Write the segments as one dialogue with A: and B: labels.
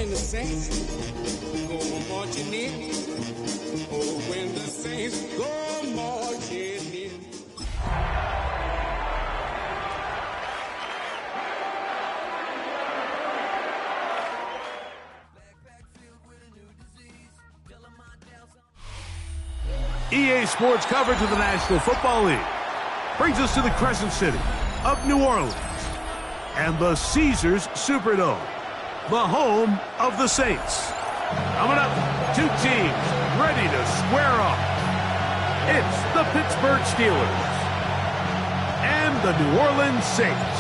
A: when the saints go marching in. Oh, when the saints go marching in.
B: EA Sports coverage of the National Football League brings us to the Crescent City of New Orleans and the Caesars Superdome, the home of the Saints. Coming up, two teams ready to square off. It's the Pittsburgh Steelers and the New Orleans Saints.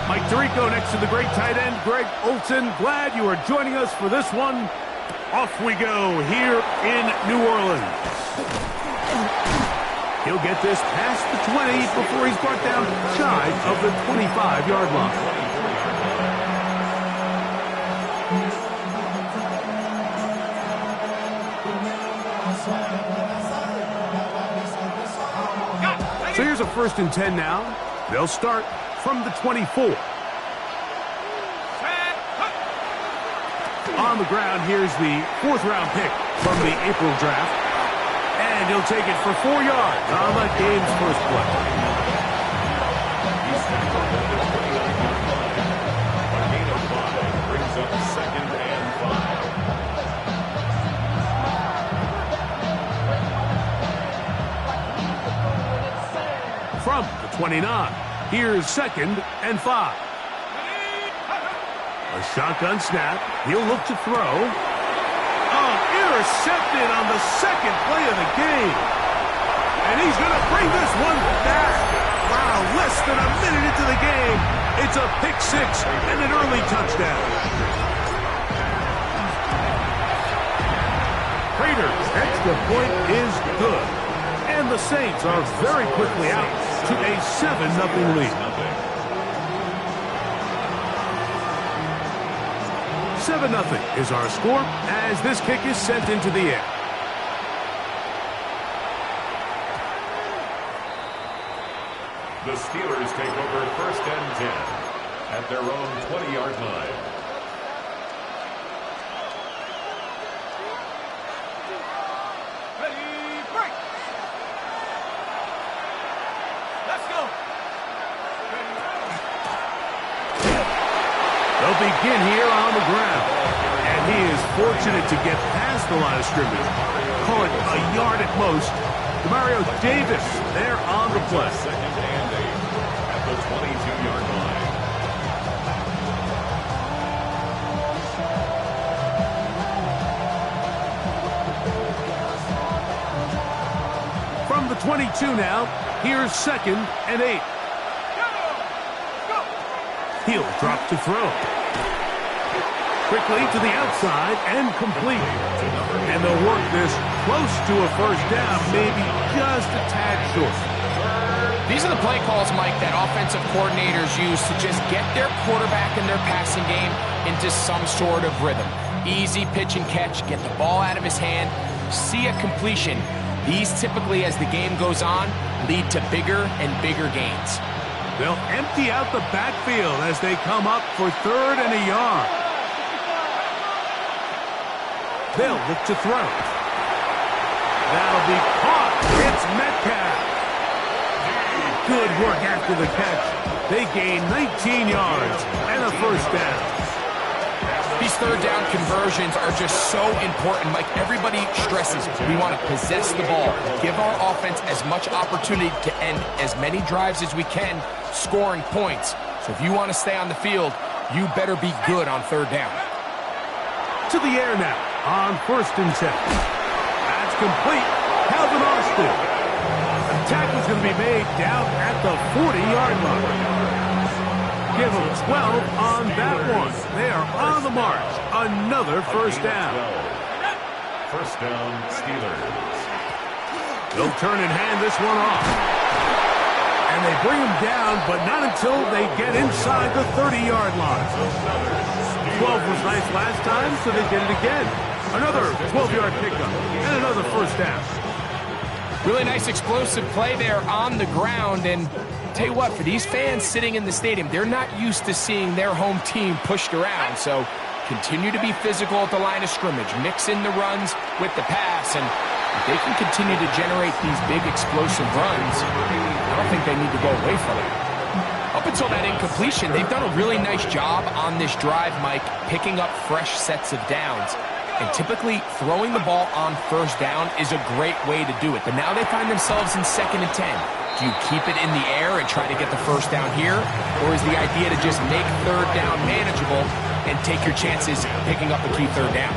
B: Mike Tirico next to the great tight end, Greg Olson. Glad you are joining us for this one. Off we go here in New Orleans. He'll get this past the 20 before he's brought down shy of the 25-yard line. So here's a 1st and 10 now. They'll start from the 24. On the ground, here's the 4th-round pick from the April draft. And he'll take it for 4 yards on that game's first play.
C: Gain of 5 brings up 2nd and 5.
B: From the 29, here's 2nd and 5. A shotgun snap. He'll look to throw. Oh, intercepted on the 2nd play of the game. And he's going to bring this one back. Wow, less than a minute into the game. It's a pick 6 and an early touchdown. Raiders' extra point is good. And the Saints are very quickly out to a 7-0 lead. 7-0 is our score as this kick is sent into the air.
C: The Steelers take over 1st and 10 at their own 20-yard line.
D: Ready, break! Let's go!
B: They'll begin here on the ground. And he is fortunate to get past the line of scrimmage. Call it a yard at most. Demario Davis there on the play.
C: 2nd and 8 at the 22-yard line.
B: From the 22 now, here's 2nd and 8. He'll drop to throw. Quickly to the outside and complete. And they'll work this close to a 1st down, maybe just a tad short.
E: These are the play calls, Mike, that offensive coordinators use to just get their quarterback and their passing game into some sort of rhythm. Easy pitch and catch, get the ball out of his hand, see a completion. These typically, as the game goes on, lead to bigger and bigger gains.
B: They'll empty out the backfield as they come up for 3rd and a yard. They'll look to throw. That'll be caught. It's Metcalf. Good work after the catch. They gain 19 yards and a 1st down.
E: These 3rd down conversions are just so important. Like everybody stresses, we want to possess the ball, give our offense as much opportunity to end as many drives as we can, scoring points. So if you want to stay on the field, you better be good on 3rd down.
B: To the air now on 1st and 10. That's complete. Calvin Austin. The tackle's going to be made down at the 40-yard line. Give them 12 on that one. They are on the march. Another 1st down.
C: 1st down, Steelers.
B: They'll turn and hand this one off. And they bring him down, but not until they get inside the 30-yard line. 12 was nice last time, so they did it again. Another 12-yard pickup and another 1st down.
E: Really nice explosive play there on the ground, and Tell you what, for these fans sitting in the stadium, they're not used to seeing their home team pushed around. So continue to be physical at the line of scrimmage. Mix in the runs with the pass, and if they can continue to generate these big explosive runs, I don't think they need to go away from it. Up until that incompletion, they've done a really nice job on this drive, Mike, picking up fresh sets of downs. And typically, throwing the ball on first down is a great way to do it. But now they find themselves in 2nd and 10. Do you keep it in the air and try to get the first down here? Or is the idea to just make 3rd down manageable and take your chances picking up a key 3rd down?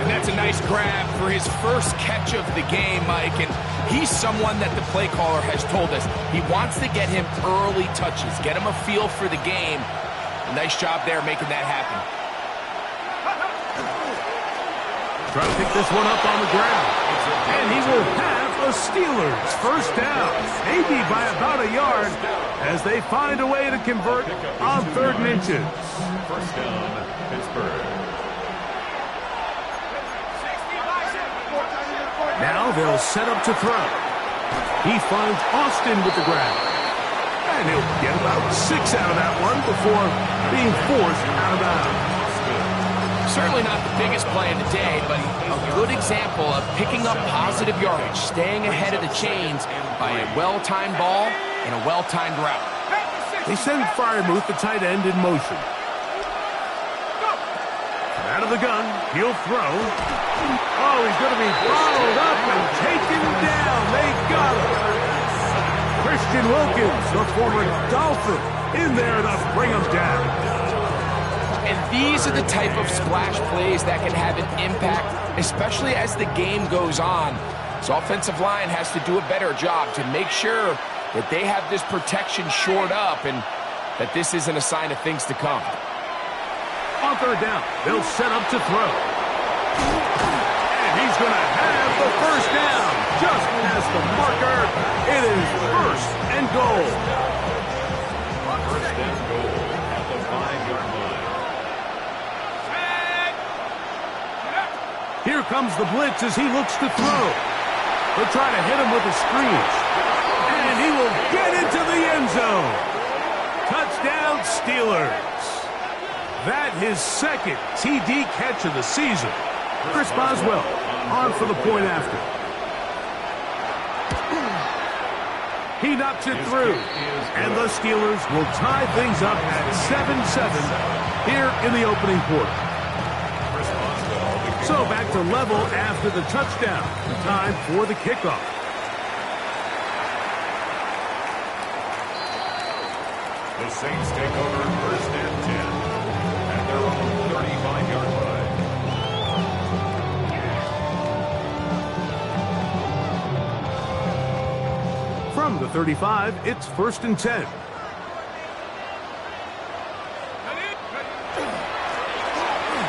E: And that's a nice grab for his first catch of the game, Mike. And he's someone that the play caller has told us he wants to get him early touches, get him a feel for the game. Nice job there making that happen.
B: Try to pick this one up on the ground. And he will have a Steelers first down, maybe by about a yard, as they find a way to convert on 3rd and inches.
C: First down, Pittsburgh.
B: Now they'll set up to throw. He finds Austin with the grab. And he'll get about 6 out of that one before being forced out of bounds.
E: Certainly not the biggest play of the day, but a good example of picking up positive yardage, staying ahead of the chains by a well-timed ball and a well-timed route.
B: They send Freiermuth, the tight end, in motion. Out of the gun, he'll throw. Oh, he's going to be followed up and taken down. They got him. Christian Wilkins, the former Dolphin, in there to bring him down.
E: And these are the type of splash plays that can have an impact, especially as the game goes on. So offensive line has to do a better job to make sure that they have this protection shored up and that this isn't a sign of things to come.
B: On 3rd down, they'll set up to throw. And he's going to have the first down. Just past the marker, it is 1st and goal.
C: 1st and goal at the 5-yard line.
B: Here comes the blitz as he looks to throw. They'll try to hit him with a screen. And he will get into the end zone. Touchdown, Steelers. That his 2nd TD catch of the season. Chris Boswell on for the point after. He knocks it through. And the Steelers will tie things up at 7-7 here in the opening quarter. So back to level after the touchdown. Time for the kickoff.
C: The Saints take over 1st and 10 at their own 35-yard line.
B: From the 35, it's 1st and 10.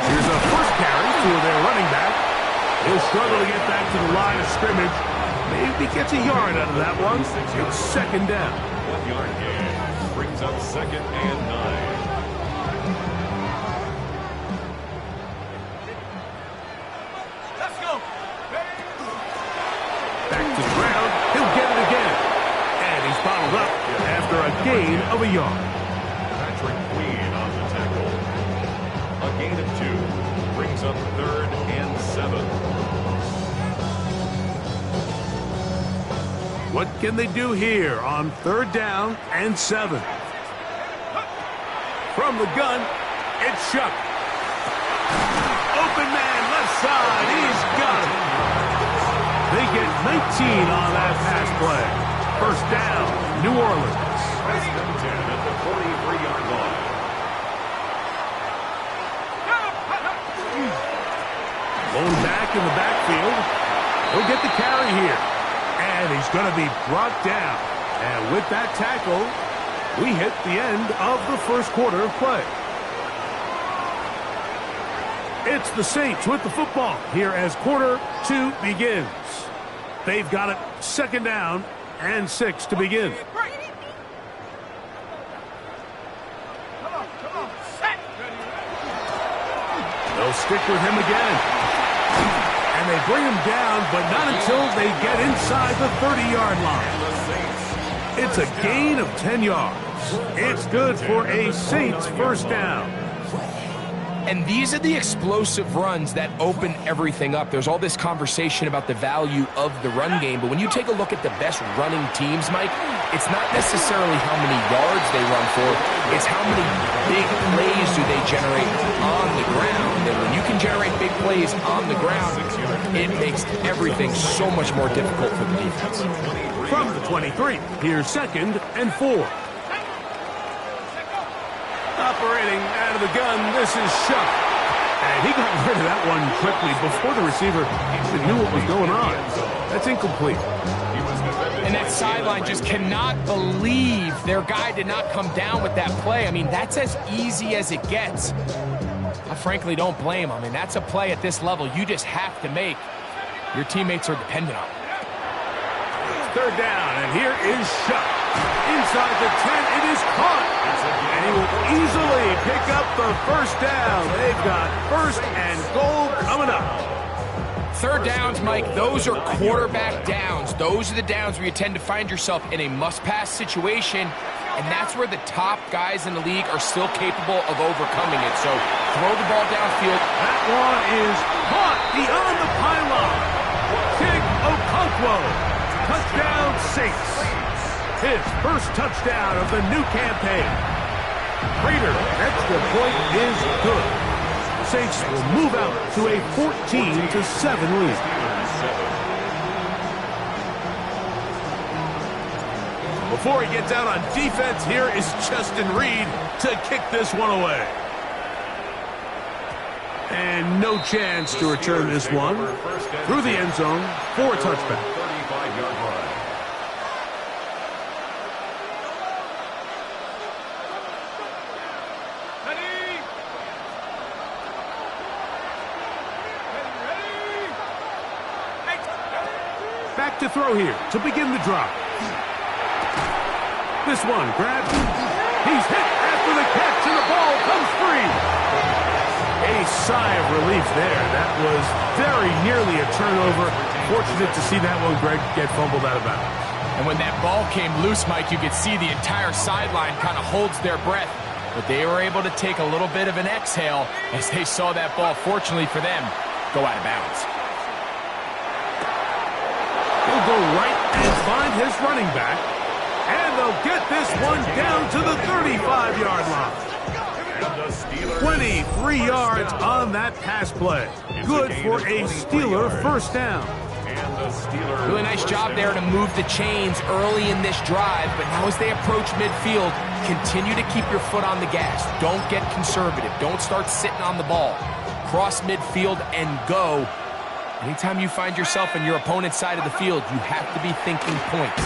B: Here's a first carry for their running back. He'll struggle to get back to the line of scrimmage. Maybe gets a yard out of that one. It's 2nd down.
C: 1-yard gain brings up 2nd and 9.
D: Let's go.
B: Back to the ground. He'll get it again. And he's bottled up after a gain of a yard.
C: Patrick Queen on the tackle. A gain of 2 brings up 3rd and 7.
B: What can they do here on 3rd down and 7? From the gun, it's Shuck. Open man, left side, he's got it. They get 19 on that pass play. 1st down, New Orleans.
C: 1st and 10 at the 43-yard line.
B: Going back in the backfield. He'll get the carry here. And he's going to be brought down. And with that tackle, we hit the end of the 1st quarter of play. It's the Saints with the football here as quarter 2 begins. They've got it 2nd down and 6 to begin. They'll stick with him again. And they bring him down, but not until they get inside the 30-yard line.
C: The Saints
B: It's a gain of 10 yards. It's good for a Saints first down.
E: And these are the explosive runs that open everything up. There's all this conversation about the value of the run game, but when you take a look at the best running teams, Mike, it's not necessarily how many yards they run for, it's how many big plays do they generate on the ground. And when you can generate big plays on the ground, it makes everything so much more difficult for the defense.
B: From the 23, here's 2nd and 4. Operating out of the gun, this is Shuck. And he got rid of that one quickly before the receiver even knew what was going on. That's incomplete.
E: And that sideline just cannot believe their guy did not come down with that play. I mean, that's as easy as it gets. I frankly don't blame him. I mean, that's a play at this level you just have to make. Your teammates are dependent on it.
B: 3rd down, and here is Shuck. Inside the 10, it is caught. And he will easily pick up the first down. They've got 1st and goal coming up.
E: 3rd downs, Mike, those are quarterback downs. Those are the downs where you tend to find yourself in a must-pass situation, and that's where the top guys in the league are still capable of overcoming it. So throw the ball downfield.
B: That one is caught beyond the pylon. King Okonkwo. Touchdown, Saints. His first touchdown of the new campaign. Prater, extra point is good. Saints will move out to a 14-7 lead. Before he gets out on defense, here is Justin Reed to kick this one away. And no chance to return this one. Through the end zone for a touchback.
C: 35-yard run.
B: Back to throw here to begin the drive. This one grabbed. He's hit after the catch, and the ball comes free. A sigh of relief there. That was very nearly a turnover. Fortunate to see that one, Greg, get fumbled out of bounds.
E: And when that ball came loose, Mike, you could see the entire sideline kind of holds their breath. But they were able to take a little bit of an exhale as they saw that ball, fortunately for them, go out of bounds.
B: He'll go right and find his running back. And they'll get this one down to the 35-yard line. 23 yards on that pass play. Good for a Steeler first down.
E: Really nice job there to move the chains early in this drive, but now as they approach midfield, continue to keep your foot on the gas. Don't get conservative. Don't start sitting on the ball. Cross midfield and go. Anytime you find yourself in your opponent's side of the field, you have to be thinking points.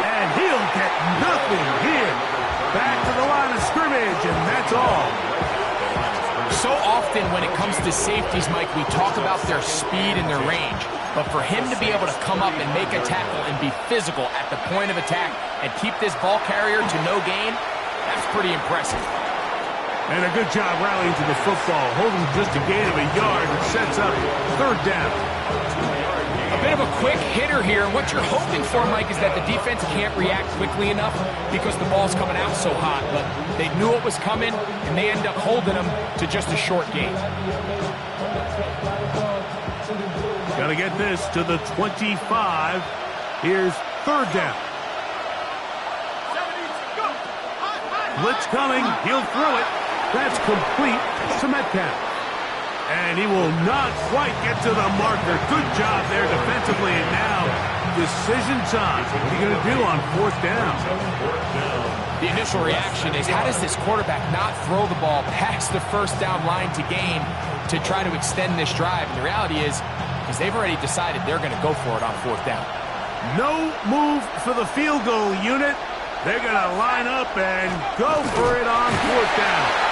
B: And he'll get nothing here. Back to the line of scrimmage, and that's all.
E: So often when it comes to safeties, Mike, we talk about their speed and their range. But for him to be able to come up and make a tackle and be physical at the point of attack and keep this ball carrier to no gain, that's pretty impressive.
B: And a good job rallying to the football, holding just a gain of a yard, which sets up 3rd down.
E: A bit of a quick hitter here. What you're hoping for, Mike, is that the defense can't react quickly enough because the ball's coming out so hot. But they knew it was coming, and they end up holding them to just a short gain.
B: Got to get this to the 25. Here's 3rd down. Blitz coming. He'll throw it. That's complete to Metcalf. And he will not quite get to the marker. Good job there defensively. And now, decision time. What are you going to do on 4th down?
E: The initial reaction is, how does this quarterback not throw the ball past the 1st down line to gain to try to extend this drive? And the reality is, because they've already decided they're going to go for it on 4th down.
B: No move for the field goal unit. They're going to line up and go for it on 4th down.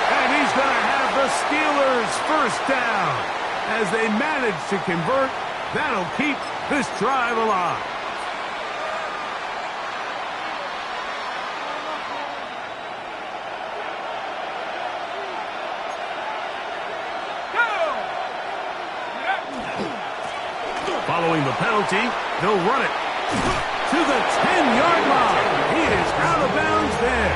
B: And he's going to have the Steelers first down. As they manage to convert, that'll keep this drive alive. Following the penalty, they'll run it. to the 10-yard line. He is out of bounds there.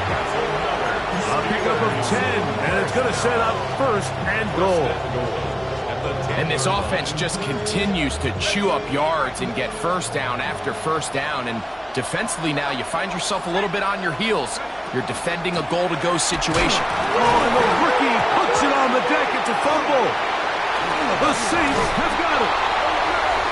B: A pickup of 10, and it's going to set up first and goal.
E: And this offense just continues to chew up yards and get first down after first down. And defensively now, you find yourself a little bit on your heels. You're defending a goal-to-go situation.
B: Oh, and the rookie puts it on the deck. It's a fumble. The Saints have got it.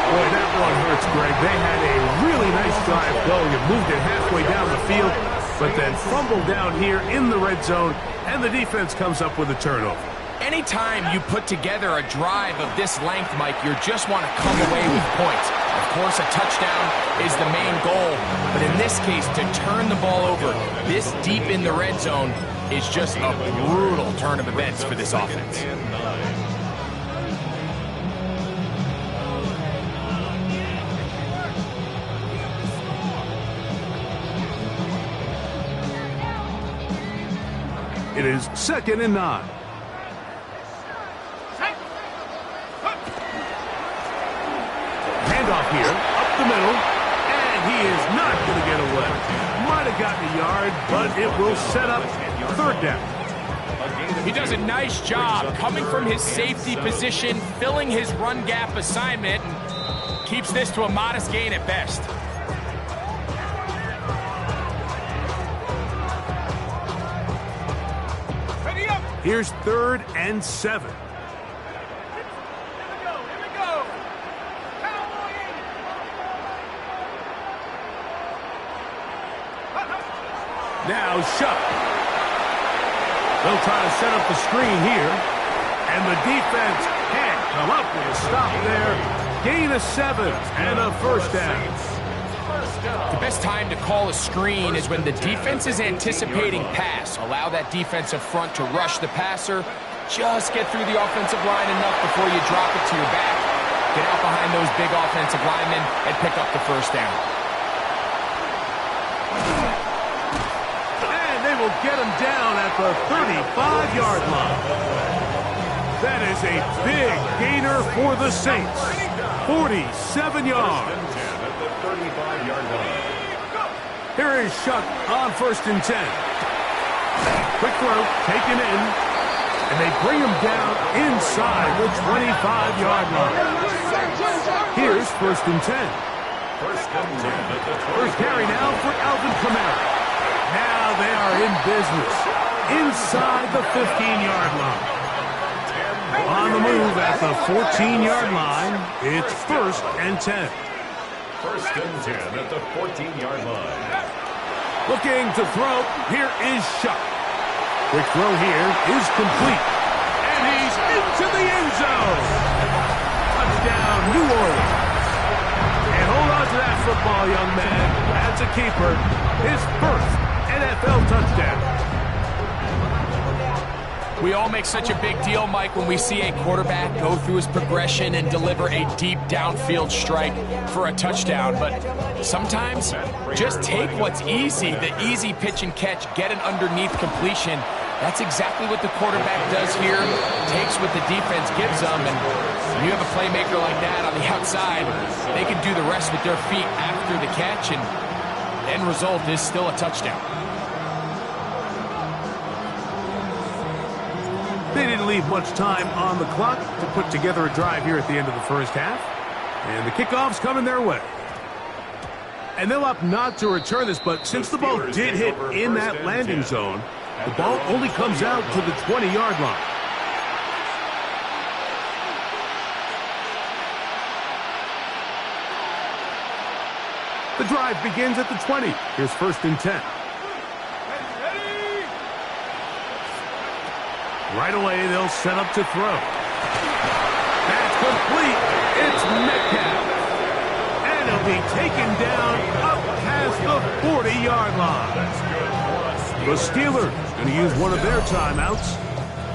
B: Boy, that one hurts, Greg. They had a really nice drive going. It moved it halfway down the field, but then fumbled down here in the red zone, and the defense comes up with a turnover.
E: Anytime you put together a drive of this length, Mike, you just want to come away with points. Of course, a touchdown is the main goal, but in this case, to turn the ball over this deep in the red zone is just a brutal turn of events for this offense.
B: It is 2nd and 9. Handoff here, up the middle, and he is not going to get away. Might have gotten a yard, but it will set up 3rd down.
E: He does a nice job coming from his safety position, filling his run gap assignment, and keeps this to a modest gain at best.
B: Here's 3rd and 7. Now Shuck. They'll try to set up the screen here. And the defense can't come up with a stop there. Gain of 7 and a first down.
E: The best time to call a screen is when the defense is anticipating pass. Allow that defensive front to rush the passer. Just get through the offensive line enough before you drop it to your back. Get out behind those big offensive linemen and pick up the first down.
B: And they will get him down at the 35-yard line. That is a big gainer for the Saints. 47 yards. Here is Shuck on 1st and 10. Quick throw, taken in, and they bring him down inside the 25-yard line. Here's 1st and 10. First carry now for Alvin Kamara. Now they are in business inside the 15-yard line. On the move at the 14-yard line, it's 1st and 10.
C: 1st and 10 at the 14-yard line.
B: Looking to throw, here is Shuck. Quick throw here is complete. And he's into the end zone. Touchdown, New Orleans. And hold on to that football, young man. That's a keeper. His 1st NFL touchdown.
E: We all make such a big deal, Mike, when we see a quarterback go through his progression and deliver a deep downfield strike for a touchdown. But sometimes just take what's easy, the easy pitch and catch, get an underneath completion. That's exactly what the quarterback does here. Takes what the defense gives them, and when you have a playmaker like that on the outside, they can do the rest with their feet after the catch, and the end result is still a touchdown.
B: They didn't leave much time on the clock to put together a drive here at the end of the first half. And the kickoff's coming their way. And they'll opt not to return this, but since the ball did hit in that landing zone, the ball only comes out to the 20-yard line. The drive begins at the 20. Here's 1st and 10. Right away, they'll set up to throw. That's complete. It's Metcalf. And he'll be taken down up past the 40-yard line. The Steelers going to use one of their timeouts.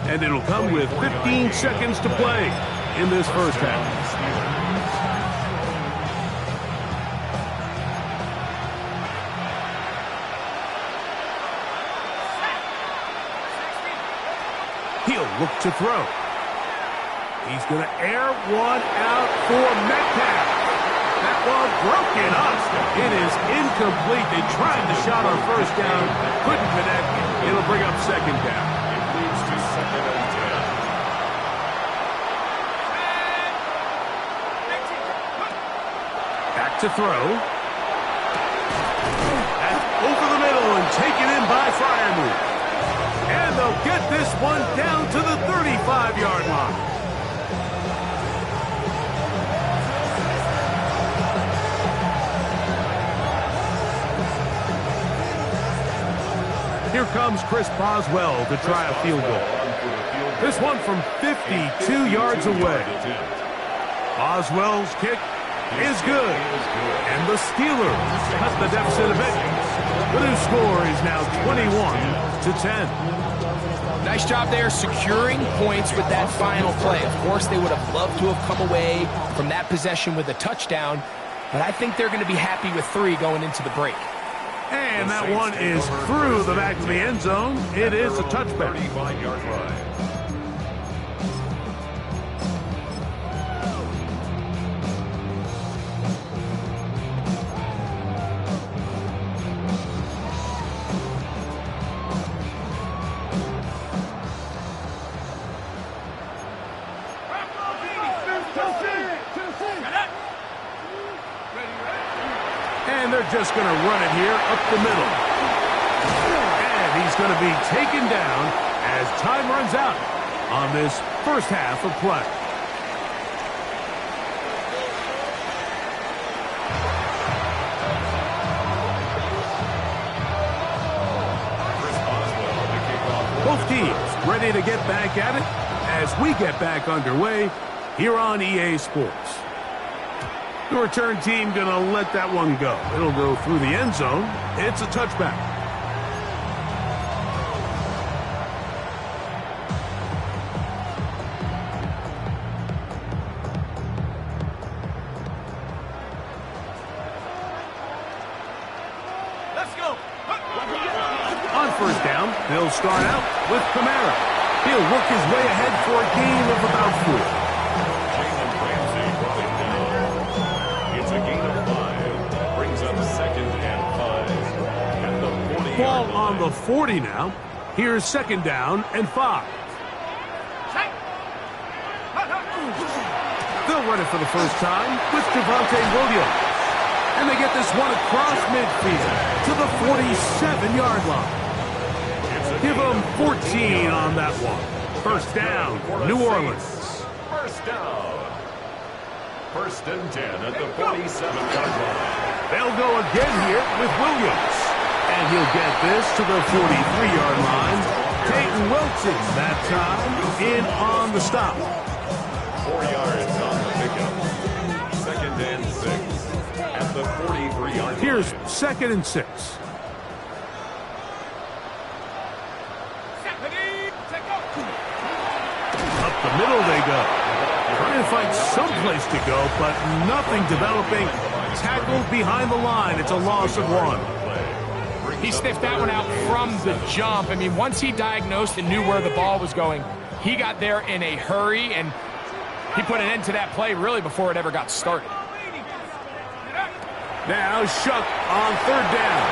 B: And it'll come with 15 seconds to play in this first half. He'll look to throw. He's going to air one out for Metcalf. That ball broken up. It is incomplete. They tried the shot on first down, couldn't connect. It'll bring up second down.
C: It leads to 2nd and 10.
B: Back to throw. That's over the middle and taken in by Freiermuth. And they'll get this one down to the 35-yard line. Here comes Chris Boswell to try a field goal. This one from 52 yards away. Boswell's kick is good. And the Steelers cut the deficit a bit. The new score is now 21-10.
E: Nice job there securing points with that final play. Of course, they would have loved to have come away from that possession with a touchdown, but I think they're going to be happy with 3 going into the break.
B: And that one is through the back of the end zone. It is a touchback.
C: 35-yard line.
B: And they're just going to run it here up the middle. And he's going to be taken down as time runs out on this first half of play. Both teams ready to get back at it as we get back underway here on EA Sports. The return team going to let that one go. It'll go through the end zone. It's a touchback.
D: Let's go.
B: On first down, they'll start out with Kamara. He'll work his way ahead for a gain of about 4. Ball on the 40 now. Here's 2nd down and 5. They'll run it for the first time with Javonte Williams. And they get this one across midfield to the 47-yard line. Give them 14 on that one. First down, New Orleans.
C: First down. 1st and 10 at the 47-yard line.
B: They'll go again here with Williams. And he'll get this to the 43-yard line. Peyton Wilson that time in on the stop.
C: 4 yards on the pickup. 2nd and 6 at the 43-yard line.
B: Here's 2nd and 6. Up the middle they go. Trying to find someplace to go, but nothing developing. Tackled behind the line. It's a loss of 1.
E: He sniffed that one out from the jump. I mean, once he diagnosed and knew where the ball was going, he got there in a hurry, and he put an end to that play really before it ever got started.
B: Now Shuck on 3rd down.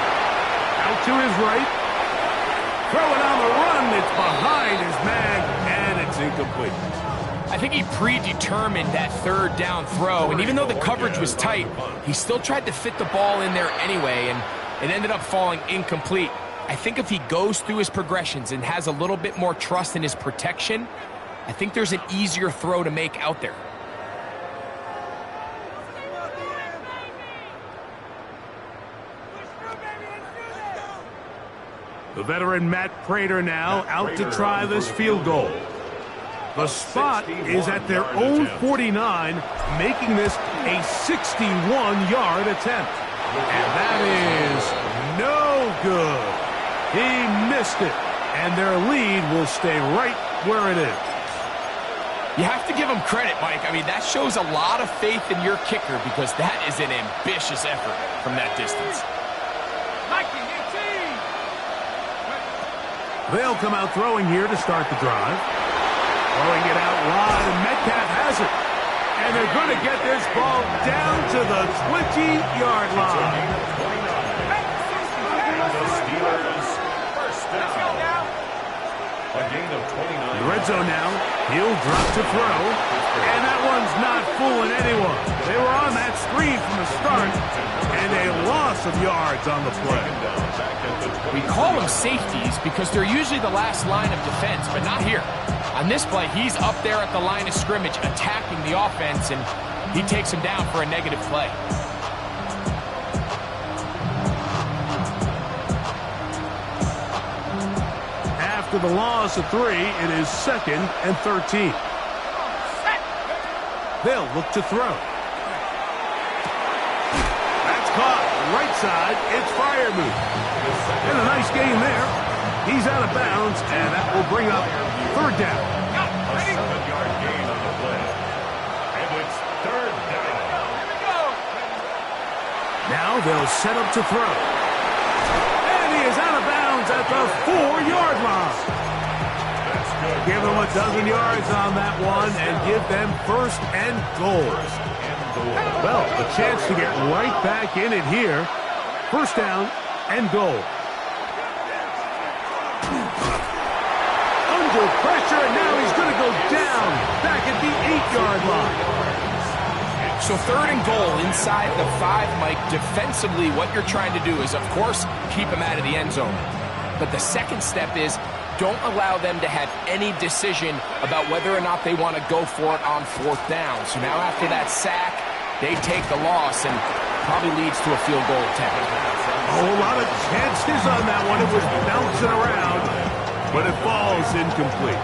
B: Out to his right. Throw it on the run. It's behind his man, and it's incomplete.
E: I think he predetermined that 3rd down throw, and even though the coverage was tight, he still tried to fit the ball in there anyway, and it ended up falling incomplete. I think if he goes through his progressions and has a little bit more trust in his protection, I think there's an easier throw to make out there.
B: The veteran Matt Prater now out to try this field goal. The spot is at their own 49, making this a 61-yard attempt. And that is no good. He missed it, and their lead will stay right where it is.
E: You have to give him credit, Mike. I mean, that shows a lot of faith in your kicker because that is an ambitious effort from that distance.
B: They'll come out throwing here to start the drive. Throwing it out wide, and Metcalf has it. And they're going to get this ball down to the 20-yard line.
C: The Steelers first down. A gain of 29.
B: The red zone now. He'll drop to throw. And that one's not fooling anyone. They were on that screen from the start. And a loss of yards on the play.
E: We call them safeties because they're usually the last line of defense, but not here. On this play, he's up there at the line of scrimmage attacking the offense, and he takes him down for a negative play.
B: After the loss of 3, it is 2nd and 13. They'll look to throw. That's caught. Right side, it's Freiermuth. And a nice game there. He's out of bounds, and that will bring up 3rd down.
C: A 7-yard gain on the play. And it's 3rd down.
B: Now they'll set up to throw. And he is out of bounds at the 4-yard line.
C: That's good.
B: Give them a dozen yards on that one and give them 1st and goal. Well, a chance to get right back in it here. 1st down and goal. Under pressure, and now he's going to go down back at the 8-yard line.
E: So 3rd and goal inside the 5, Mike. Defensively, what you're trying to do is, of course, keep him out of the end zone. But the second step is don't allow them to have any decision about whether or not they want to go for it on 4th down. So now after that sack, they take the loss and probably leads to a field goal attempt.
B: A whole lot of chances on that one. It was bouncing around, but it falls incomplete.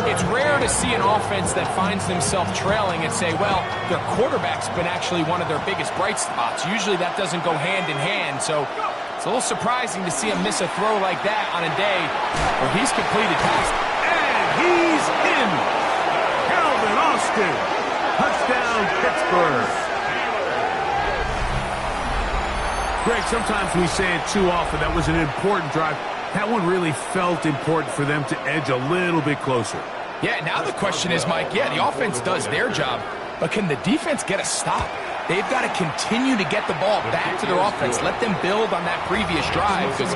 E: It's rare to see an offense that finds themselves trailing and say, well, their quarterback's been actually one of their biggest bright spots. Usually that doesn't go hand in hand, so it's a little surprising to see him miss a throw like that on a day where he's completed passes.
B: And he's in. Calvin Austin. Touchdown, Pittsburgh. Greg, sometimes we say it too often. That was an important drive. That one really felt important for them to edge a little bit closer.
E: Yeah, now the question is, Mike, the offense does their job, but can the defense get a stop? They've got to continue to get the ball back to their offense. Let them build on that previous drive because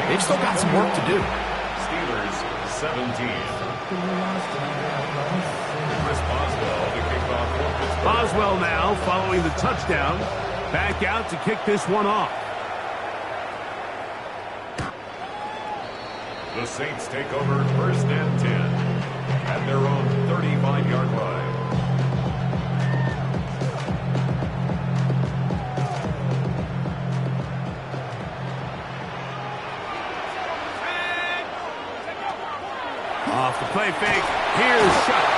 E: they've still got some work to do.
C: Steelers 17. Chris Boswell to kick off for Pittsburgh.
B: Boswell now following the touchdown. Back out to kick this one off.
C: The Saints take over 1st and 10 at their own 35-yard line.
B: Off the play fake. Here's Shuck.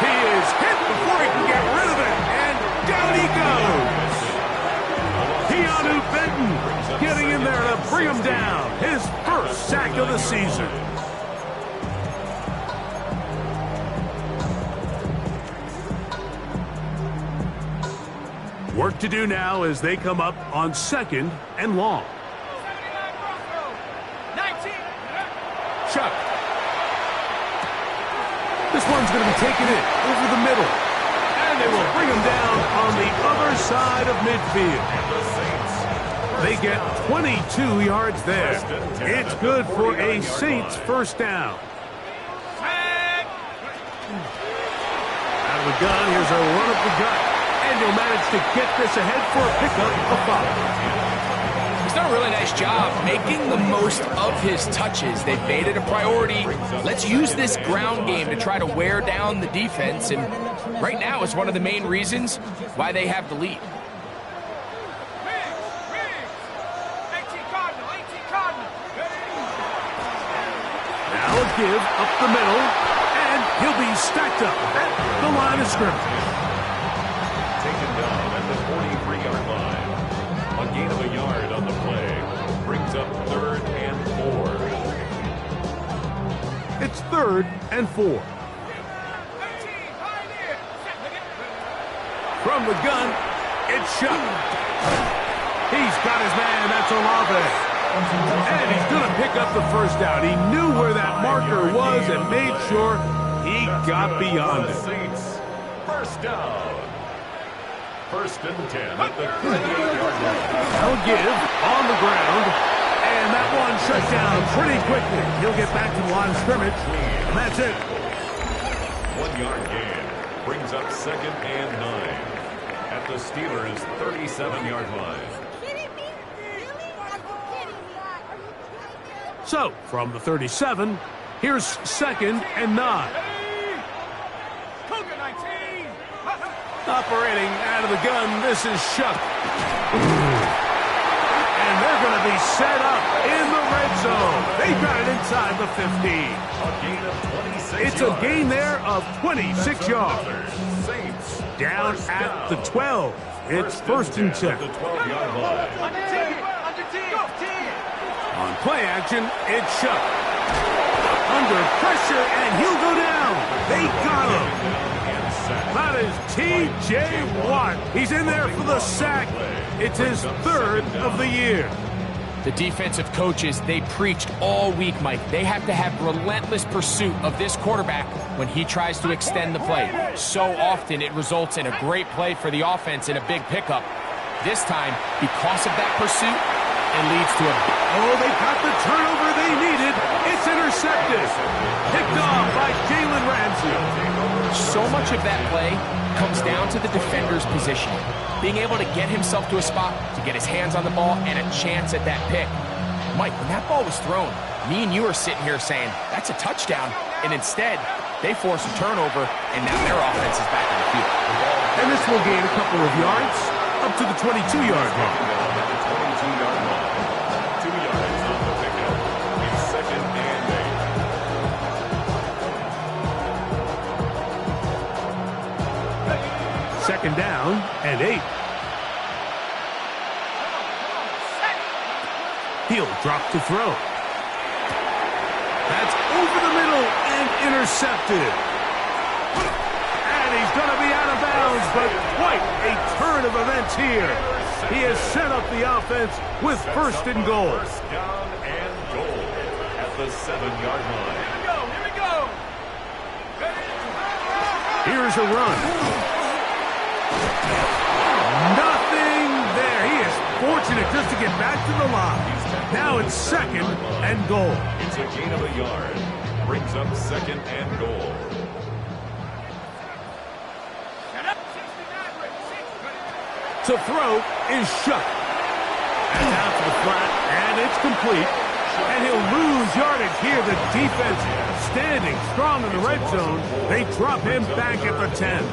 B: He is hit before he can get rid of it. And down he goes. Keanu Benton getting in there to bring him down. His 1st sack of the season. Work to do now as they come up on 2nd and long.
D: 19.
B: Chuck. This one's going to be taken in over the middle. And they will bring him down on the other side of midfield. They get 22 yards there. It's good for a Saints 1st down. Out of the gun, here's a run up the gut. And he'll manage to get this ahead for a pickup of 5.
E: He's done a really nice job making the most of his touches. They've made it a priority. Let's use this ground game to try to wear down the defense. And right now it's one of the main reasons why they have the lead.
B: Now a give up the middle. And he'll be stacked up at the line of scrimmage.
C: Taken down at the 43-yard line. A gain of a yard on the play. Brings up 3rd and 4.
B: It's 3rd and 4. From the gun, it's Shuck. He's got his man. That's Olave. And he's going to pick up the 1st down. He knew where that marker was and made sure he got beyond it.
C: Saints first down. First and 10 at the 38-yard line.
B: They'll give on the ground. And that one shut down pretty quickly. He'll get back to the line of scrimmage. And that's it.
C: 1-yard gain brings up second and 9 at the Steelers' 37-yard line.
B: So, from the 37, here's second and 9. Operating out of the gun, this is Shuck. And they're going to be set up in the red zone. They got it inside the 15.
C: A gain of 26
B: It's
C: yards.
B: a gain there of 26 yards.
C: Saints.
B: Down
C: First
B: at
C: down.
B: the 12. It's first and 10.
C: At the 12-yard line.
B: On play action, it's Shuck. Under pressure, and he'll go down. They got him. That is T.J. Watt. He's in there for the sack. It's his third of the year.
E: The defensive coaches, they preached all week, Mike. They have to have relentless pursuit of this quarterback when he tries to extend the play. So often it results in a great play for the offense and a big pickup. This time, because of that pursuit, it leads to a...
B: Oh, they got the turnover they needed. It's intercepted. Picked off by Jalen Ramsey.
E: So much of that play comes down to the defender's positioning. Being able to get himself to a spot, to get his hands on the ball, and a chance at that pick. Mike, when that ball was thrown, me and you are sitting here saying, that's a touchdown. And instead, they force a turnover, and now their offense is back on the field.
B: And this will gain a couple of yards up to the 22-yard line.
C: 22-yard line. 2 yards on the pickup. It's second and
B: 8. Second down and 8. He'll drop to throw. That's over the middle and intercepted. And he's going to be out of bounds, but quite a turn of events here. He has set up the offense with first and goal.
C: First down and goal at the 7-yard line.
D: Here we go.
B: Here's a run. Nothing there. He is fortunate just to get back to the line. Now it's second and goal.
C: It's a gain of a yard. Brings up second and goal.
B: To throw is Shuck. That's out to the flat, and it's complete. And he'll lose yardage here. The defense standing strong in the red zone. They drop him back at the 10.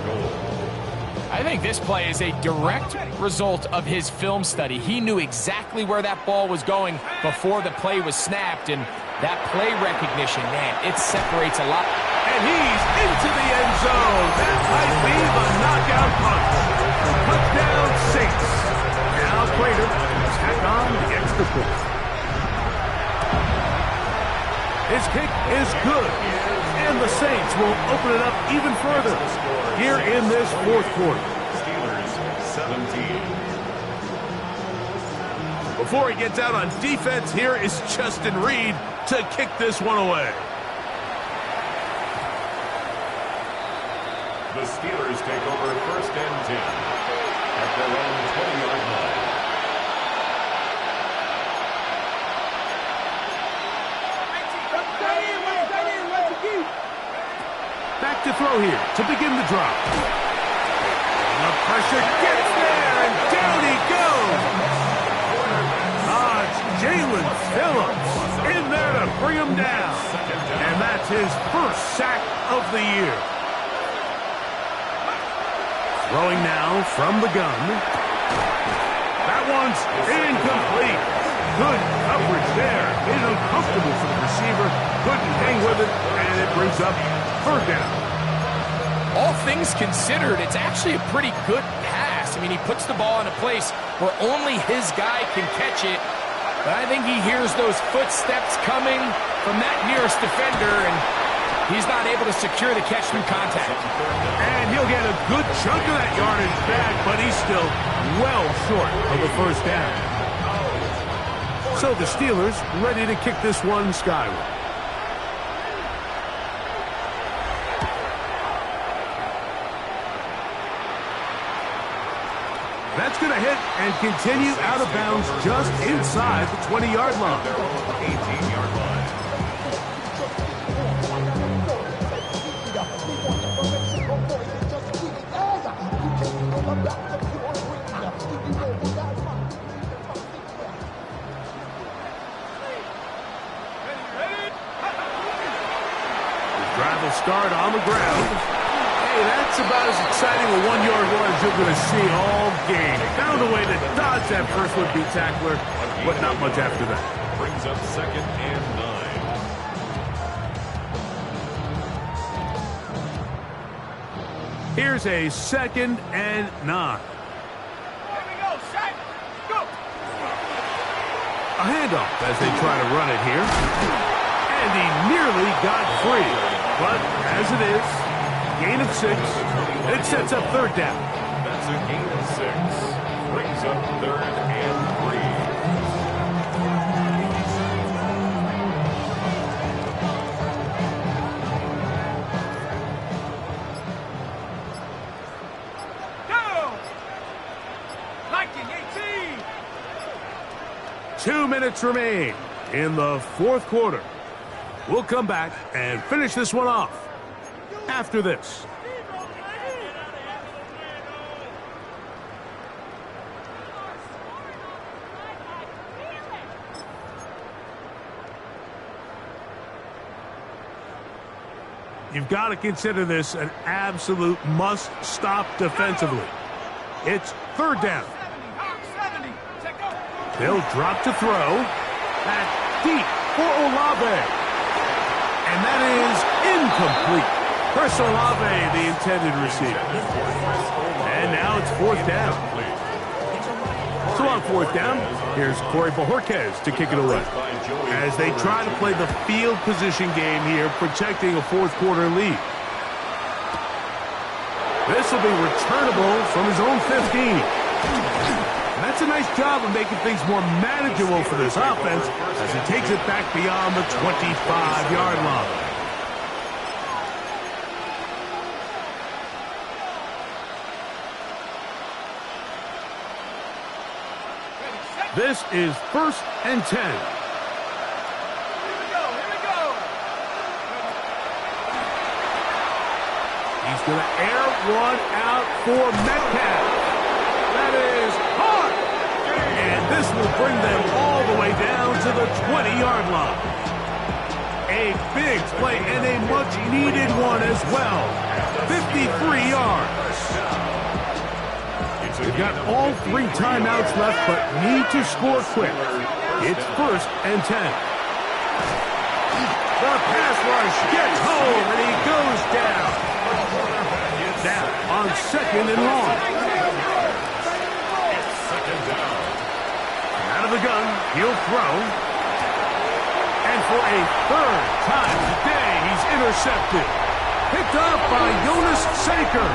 E: I think this play is a direct result of his film study. He knew exactly where that ball was going before the play was snapped, and that play recognition, man, it separates a lot.
B: And he's into the end zone. That might be the knockout punch. Touchdown Saints. Now Prater tack on the extra point. His kick is good. And the Saints will open it up even further here in this fourth quarter.
C: Steelers 17.
B: Before he gets out on defense, here is Justin Reed to kick this one away.
C: The Steelers take over first and 10 at their own 20-yard line.
B: Back to throw here to begin the drop. The pressure gets there, and down he goes. It's Jalen Phillips in there to bring him down. And that's his first sack of the year. Throwing now from the gun. That one's incomplete. Good coverage there. It is uncomfortable for the receiver. Couldn't hang with it, and it brings up third down.
E: All things considered, it's actually a pretty good pass. I mean, he puts the ball in a place where only his guy can catch it. But I think he hears those footsteps coming from that nearest defender, and he's not able to secure the catch through contact.
B: And he'll get a good chunk of that yardage back, but he's still well short of the first down. So the Steelers ready to kick this one skyward. That's going to hit and continue out of bounds just inside the 20-yard line.
C: 18-yard line.
B: Drive will start on the ground. Hey, that's about as exciting a one-yard run as you're going to see all game. Found a way to dodge that first would-be tackler, but not much after that.
C: Brings up 2nd and 9.
B: Here's a 2nd and 9.
D: Here we go, set, go.
B: A handoff as they try to run it here. And he nearly got free. But as it is, gain of 6. It sets up 3rd down.
C: That's a gain of 6. Brings up 3rd and
D: 3. Go. Liking 18.
B: 2 minutes remain in the 4th quarter. We'll come back and finish this one off after this. You've got to consider this an absolute must-stop defensively. It's 3rd down.
D: 70. Check go.
B: They'll drop to throw. That's deep for Olave. And that is incomplete. Chris Olave, the intended receiver. And now it's 4th down. So on 4th down, here's Corey Bojorquez to kick it away. As they try to play the field position game here, protecting a 4th quarter lead. This will be returnable from his own 15. And that's a nice job of making things more manageable for this offense as he takes it back beyond the 25-yard line. This is 1st and 10.
D: Here we go.
B: He's going to air one out for Metcalf. That is hard. And this will bring them all the way down to the 20-yard line. A big play and a much-needed one as well. 53 yards. They've got all 3 timeouts left, but need to score quick. It's 1st and 10. The pass rush gets home, and he goes down. Now on 2nd and long. Out of the gun, he'll throw. And for a 3rd time today, he's intercepted. Picked up by Jonas Saker.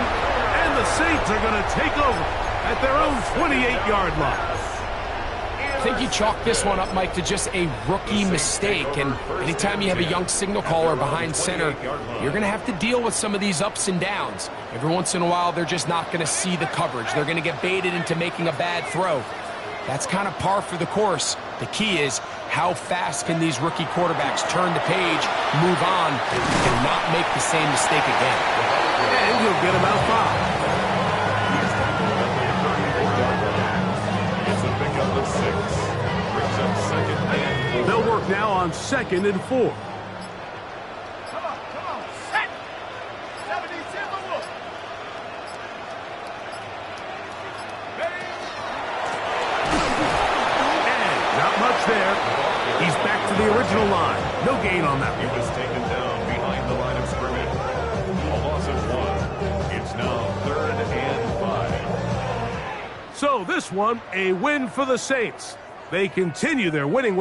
B: And the Saints are going to take over at their own 28-yard line.
E: I think you chalk this one up, Mike, to just a rookie mistake. And anytime you have a young signal caller behind center, you're going to have to deal with some of these ups and downs. Every once in a while, they're just not going to see the coverage. They're going to get baited into making a bad throw. That's kind of par for the course. The key is how fast can these rookie quarterbacks turn the page, move on, and not make the same mistake again.
B: And he'll get about 5.
C: It's a pickup of 6. Brings up 2nd and 4.
B: They'll work now on 2nd and 4.
D: Come on. Set. 70 Timberwolves. Ready.
B: And not much there. He's back to the original line. No gain on that
C: He
B: one.
C: was taken down behind the line of scrimmage. A loss of 1. It's now 3rd and 5.
B: So this one, a win for the Saints. They continue their winning